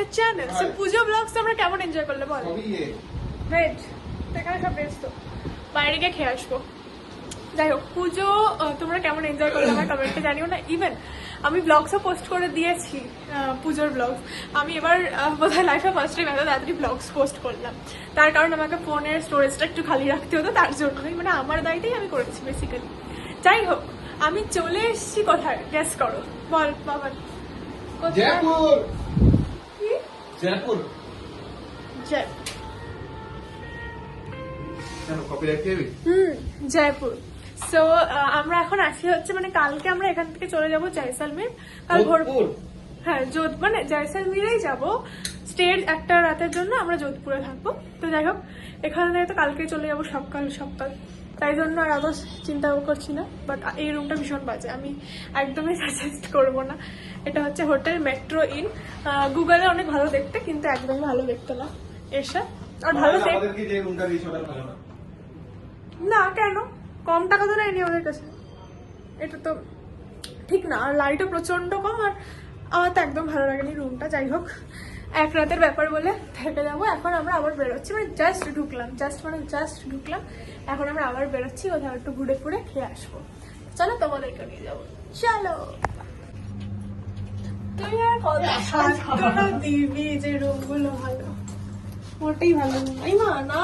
আমাদের channel. So পুজো blogs আমরা কেমন এনজয় করলে বল? ভেজ, এখানে সব ভেজ, তো বাইরে গিয়ে খেয়ে আসবো। যাই হোক, পুজো তোমরা কেমন এনজয় করলে আমার কমেন্টে জানিও না। ইভেন আমি ব্লগসও পোস্ট করে দিয়েছি, পুজোর ব্লগস। আমি এবার বোধহয় লাইফে ফার্স্ট টাইম এত তাড়াতাড়ি ব্লগস পোস্ট করলাম, তার কারণ আমাকে ফোনের স্টোরেজটা একটু খালি রাখতে হতো, তার জন্যই, মানে আমার দায়িত্বেই আমি করেছি বেসিক্যালি। যাই হোক, আমি চলে এসেছি কোথায় গেস করো, বল বাবা। জয়পুর। কি? জয়পুর। জয়পুর। সো আমরা এখন আসি হচ্ছে, মানে কালকে আমরা এখান থেকে চলে যাব জয়সলমের। কাল ভোর, হ্যাঁ মানে জয়সলমেরেই যাবো, স্টের একটা রাতের জন্য আমরা যোধপুরে থাকবো। তো যাই হোক, এখান থেকে তো কালকে চলে যাবো সকাল, তাই জন্য আর অত চিন্তা করছি না। বাট এই রুমটা ভীষণ বাজে, আমি একদমই সাজেস্ট করবো না। এটা হচ্ছে হোটেল মেট্রো ইন, গুগলে অনেক ভালো দেখতে, কিন্তু একদমই ভালো দেখতে না এসে। আর ভালো না কেন, কম টাকা তো নেয়নি ওদের কাছে, এটা তো ঠিক না। আর লাইটও প্রচন্ড কম, আর আমার তো একদম ভালো লাগেনি রুমটা। যাই হোক, এক রাতের ব্যাপার বলে থেকে যাবো। এখন আমরা আবার বেরোচ্ছি, মানে জাস্ট ঢুকলাম। এখন আমরা আবার বেরোচ্ছি, কোথাও একটু ঘুরে ফুরে খেয়ে আসবো। চলো তোমাদেরকে নিয়ে যাবো, চলো। তুই আর কত দিবি যে রুমগুলো ভালো, মোটেই ভালো নয় মা, না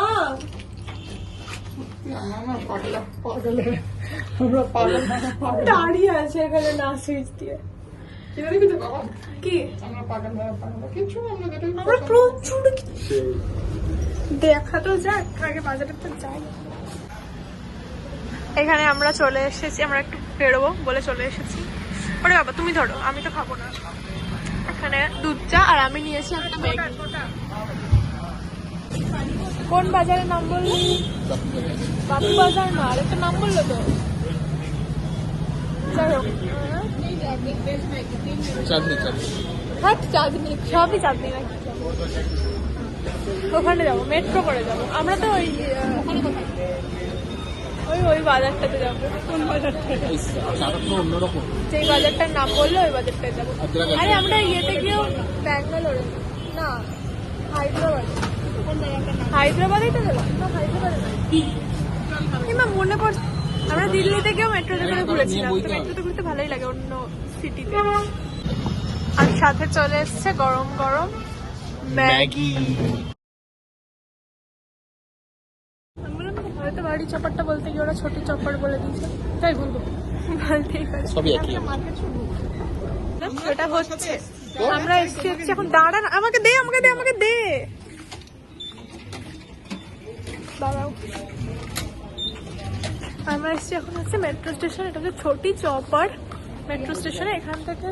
দাঁড়িয়ে আছে এখানে না সুইচ দিয়ে। কি আমরা প্রচুর দেখা তো যাক, আগে বাজারে তো যাই। এখানে আমরা চলে এসেছি, আমরা একটু বেরোবো বলে চলে এসেছি। ওরে বাবা, তুমি ধরো, আমি তো খাবো না। এখানে দুধ চা, আর আমি নিয়েছি একটা ম্যাগি। কোন বাজারের নাম বললি? বাবু বাজার না, আর একটা নাম বললো তো। যাই হোক, চাঁদনি, সবই চাঁদনি নাকি। ওখানে যাবো, মেট্রো করে যাবো আমরা তো। ওই বাজারটাতে যাবো। কোন বাজারটা? যেই বাজারটার নাম বললো ওই বাজারটায় যাবো। আরে আমরা ইয়েতে গিয়েও, ব্যাঙ্গালোরে না, হায়দ্রাবাদেই তো যাবো না, হায়দ্রাবাদে না, মনে পড়ছে। আমরা দিল্লিতে গিয়েও মেট্রোতে করে ঘুরেছিলাম, তো মেট্রোতে ঘুরতে ভালোই লাগে অন্য সিটিতে। আর সাথে চলে এসছে গরম গরম ম্যাগি। হয়তো বাড়ি চপারটা বলতে গিয়ে ওরা ছোট চপার বলে দিয়েছে, তাই বলবো, বলতেই পারে। সেটা হচ্ছে, আমরা এসছি হচ্ছে এখন। দাঁড়ান, আমাকে দে দাঁড়াও। আমরা এসছি এখন হচ্ছে মেট্রো স্টেশন। এটা হচ্ছে ছোটি চপার মেট্রো স্টেশনে। এখান থেকে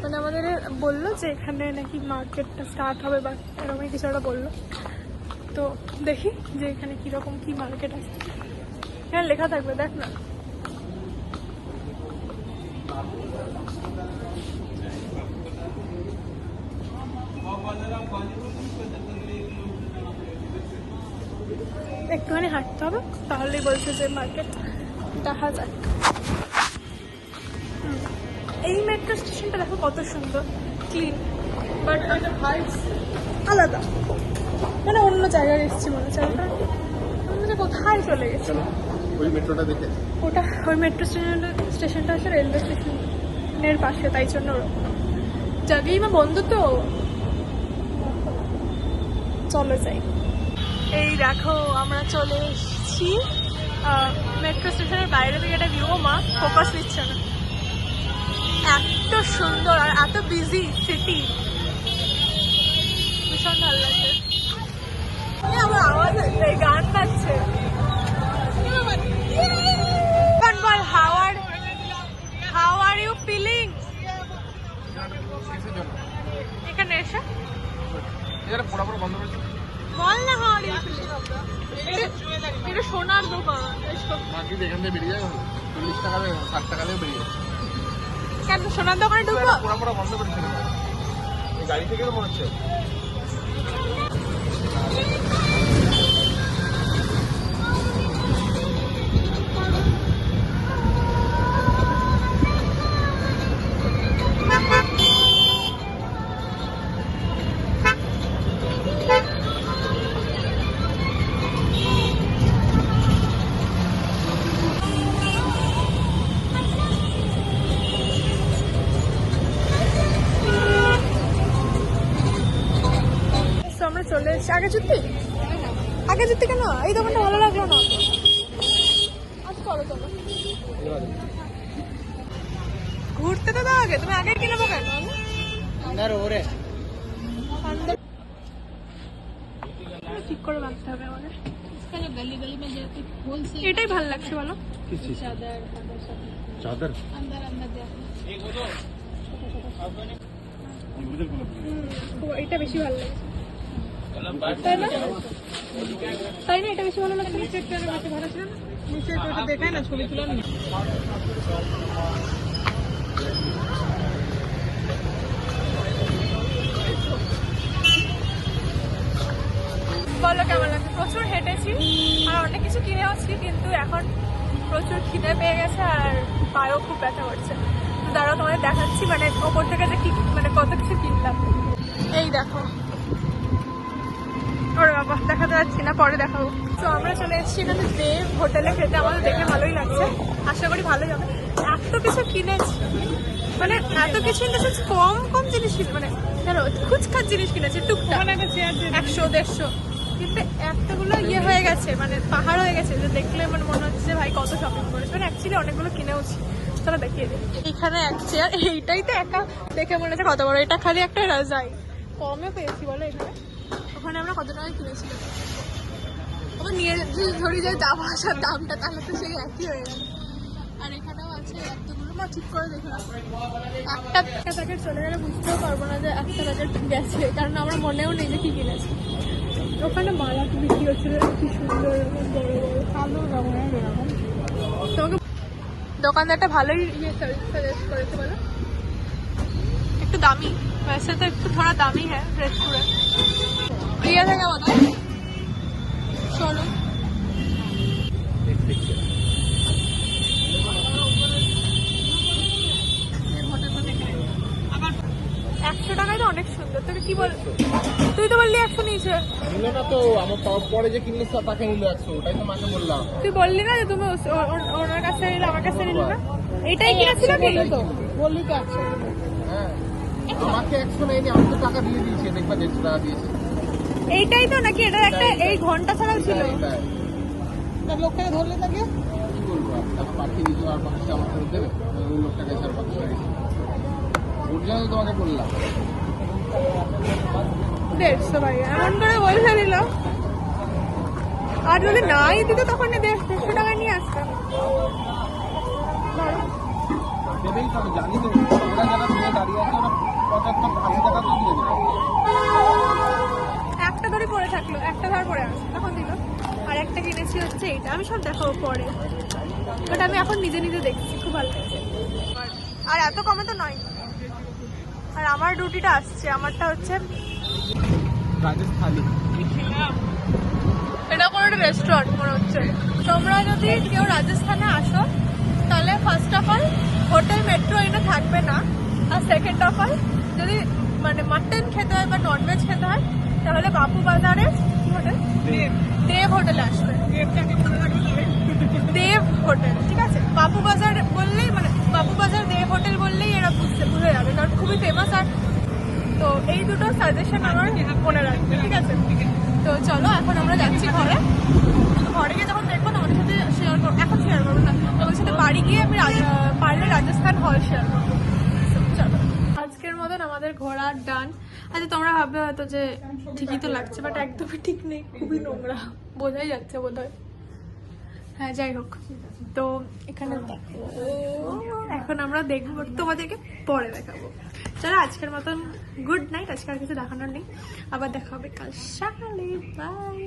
মানে আমাদের বললো যে এখানে নাকি মার্কেটটা স্টার্ট হবে, বা এরকমই কিছু একটা বললো। তো দেখি যে এখানে কিরকম কি মার্কেট আছে। এখানে লেখা থাকবে, দেখ না। একটুখানি হাঁটতে হবে, তাহলেই বলছে যে মার্কেট দেখা যায়। এই মেট্রো স্টেশনটা দেখো কত সুন্দর, ক্লিন, বাট ভাইবস আলাদা, মানে অন্য জায়গায় এসেছি মনে হচ্ছে। আমরা কোথায় চলে গেছি ওই মেট্রোটা দেখে? ওই মেট্রো স্টেশনটা হচ্ছে রেলওয়ে স্টেশনের পাশে, তাই জন্য জায়গাই বা বন্ধ। তো চলো যাই। এই দেখো আমরা চলে এসেছি মেট্রো স্টেশনের বাইরে থেকে। একটা ভিউ, মা ফোকাস নিচ্ছে না, এত সুন্দর আর এত বিজি সিটি, ভীষণ ভালো লাগছে। আমার আওয়াজ হচ্ছে, গান বাজছে। বল, হাউ আর ইউ ফিলিং এখানে এসে? বল না, হাউ আর ইউ ফিলিং। এটা সোনার দোকান, এখান থেকে বেরিয়ে যাবে 40 টাকা 60 টাকা দিয়ে বেরিয়ে যাবে। কেন সোনার দোকানে ঢুকবো? পুরো বন্ধ করে দিল এই গাড়ি থেকে, তো মনে হচ্ছে। এসছি। আগে জুতি কেন? এই দোকানটা ভালো লাগলো না। আজ করো চলো, ঘুরতে তো দাও আগে। তুমি আগে কিনবো কেন? ঠিক করে বাঁধতে হবে আমাদের। गली गली में जाके फूल से এটাই ভালো লাগছে বলো। चादर চাদর अंदर अंदर जाके এটা বেশি ভালো লাগছে, তাই না? তাই না, এটা বেশি ভালো লাগছে। নিচের বেশি ভালো ছিল না? নিচের দেখায় না, ছবি তুলে না। বলো কেমন লাগছে? প্রচুর হেঁটেছি আর অনেক কিছু কিনেওছি, কিন্তু এখন প্রচুর খিদে পেয়ে গেছে আর পায়েও খুব ব্যথা করছে। তো দাঁড়াও তোমাদের দেখাচ্ছি, মানে ওপর থেকে যে কি মানে কত কিছু কিনলাম। এই দেখো, ওরে বাবা দেখাতে যাচ্ছি না, পরে দেখাবো। তো আমরা চলে এসেছি এখানে দেব হোটেলে খেতে। আমাদের দেখে ভালোই লাগছে, আশা করি ভালোই হবে। এত কিছু কিনেছি, মানে এত কিছু কম কম জিনিস মানে জানো খুচখাচ জিনিস কিনেছি টুকটাক, 100-150, কিন্তু একটাগুলো ইয়ে হয়ে গেছে, মানে পাহাড় হয়ে গেছে, যে দেখলে মানে মনে হচ্ছে যে ভাই কত শপিং করেছে। মানে অ্যাকচুয়ালি অনেকগুলো কিনেওছি, চলো দেখিয়ে দিই। এখানে এক চেয়ার, এইটাই তো একা দেখে মনে হচ্ছে কত বড়। এটা খালি একটা রাজাই, কমে পেয়েছি বলো এখানে। ওখানে আমরা কত টাকায় কিনেছিলাম? আবার নিয়ে ধরি যায় দাম আসার দামটা, তাহলে তো সেই একই হয়ে গেল। আর এখানেও আছে এতগুলো, মা ঠিক করে দেখে একটা প্যাকেট চলে গেলে বুঝতেও পারবো না যে একটা প্যাকেট গেছে, কারণ আমার মনেও নেই যে কি কিনেছি। ওখানে মালা বিক্রি হচ্ছিল, কি সুন্দর বড় বড় কালো রঙের এরকম। তোমাকে দোকানদারটা ভালোই ইয়ে সাজেস্ট করেছে বলো, একটু দামি, वैसे तो একটু थोड़ा দামি है रेस्टोरेंट। प्रिया থেকে বলো চলো। 100 টাকায় তো অনেক সুন্দর। তুমি কি বল, তুই তো বললি 100 নিয়েছে। নিল না তো, আমার পরে যে কিনলে তাকে নিল 100, ওটাই তো মাকে বললাম। তুই বললি না যে তুমি ওনার কাছে নিলে, আমার কাছে নিলে না? এইটাই কিনেছিল কি? बोली तो 100 হ্যাঁ, আমাকে 100 নেয়নি, আমি তো টাকা দিয়ে দিয়েছি, দেখবা 150 টাকা দিয়েছি। এইটাই তো নাকি? এটা একটা এই ঘন্টা ছাড়াও ছিল। এটাই। লোকটাকে ধরলে তাকে কি বলবো, আর টাকা পাঠিয়ে দিয়েছি, আর 50 টাকা ফেরত দেবে, ওই লোকটাকে স্যার 50 টাকা দিয়েছি। ওর জন্য তো তোমাকে বললাম। 150 ভাই, এমন করে বলতে দিল। আর যদি নাই দিত তখন 150 টাকায় নিয়ে আসতাম। দেবেই তো, আমি জানি তো, ওরা যারা দিয়ে দাঁড়িয়ে আছে ওরা 75-80 টাকা তো দিয়ে দেবে। একটা ধরে পড়ে থাকলো, একটা ধর পড়ে আসে, তখন দিল। আর একটা কিনেছি হচ্ছে এইটা, আমি সব দেখাবো পরে, ওটা আমি এখন নিজে নিজে দেখছি, খুব ভালো লাগছে। আর এত কমে তো নয়। আর আমার রুটিটা আসছে, আমারটা হচ্ছে রাজস্থানি। এটা কোনো একটা রেস্টুরেন্ট মনে হচ্ছে। তোমরা যদি কেউ রাজস্থানে আসো তাহলে first of all hotel metro এনে থাকবে না, আর সেকেন্ড অফ অল যদি মানে মাটন খেতে হয় বা ননভেজ খেতে হয় তাহলে বাপু বাজারে হোটেল দেব হোটেলে আসবে। দেব হোটেল, ঠিক আছে? বাপু বাজার বললেই মানে বাপু বাজার দেব হোটেল বললেই এরা বুঝে যাবে, কারণ খুবই ফেমাস। আর তো এই দুটো সাজেশন আমার মনে রাখবে, ঠিক আছে? তো চলো এখন আমরা যাচ্ছি ঘরে। ঘরে গিয়ে যখন দেখবো তোমাদের সাথে শেয়ার করবো, এখন শেয়ার করবো না, তোমাদের সাথে বাড়ি গিয়ে আমি পারলে রাজস্থান হল শেয়ার করবো। চলো, আজকের মতন আমাদের ঘোরার ডান। আচ্ছা তোমরা ভাববে হয়তো যে ঠিকই তো লাগছে, বাট একদমই ঠিক নেই, খুবই নোংরা, বোঝাই যাচ্ছে বোধ হয়। হ্যাঁ যাই হোক, তো এখানে এখন আমরা দেখবো, তোমাদেরকে পরে দেখাবো। চলো আজকের মতন গুড নাইট, আজকে আর কিছু দেখানোর নেই, আবার দেখা হবে কাল সকালে, বাই।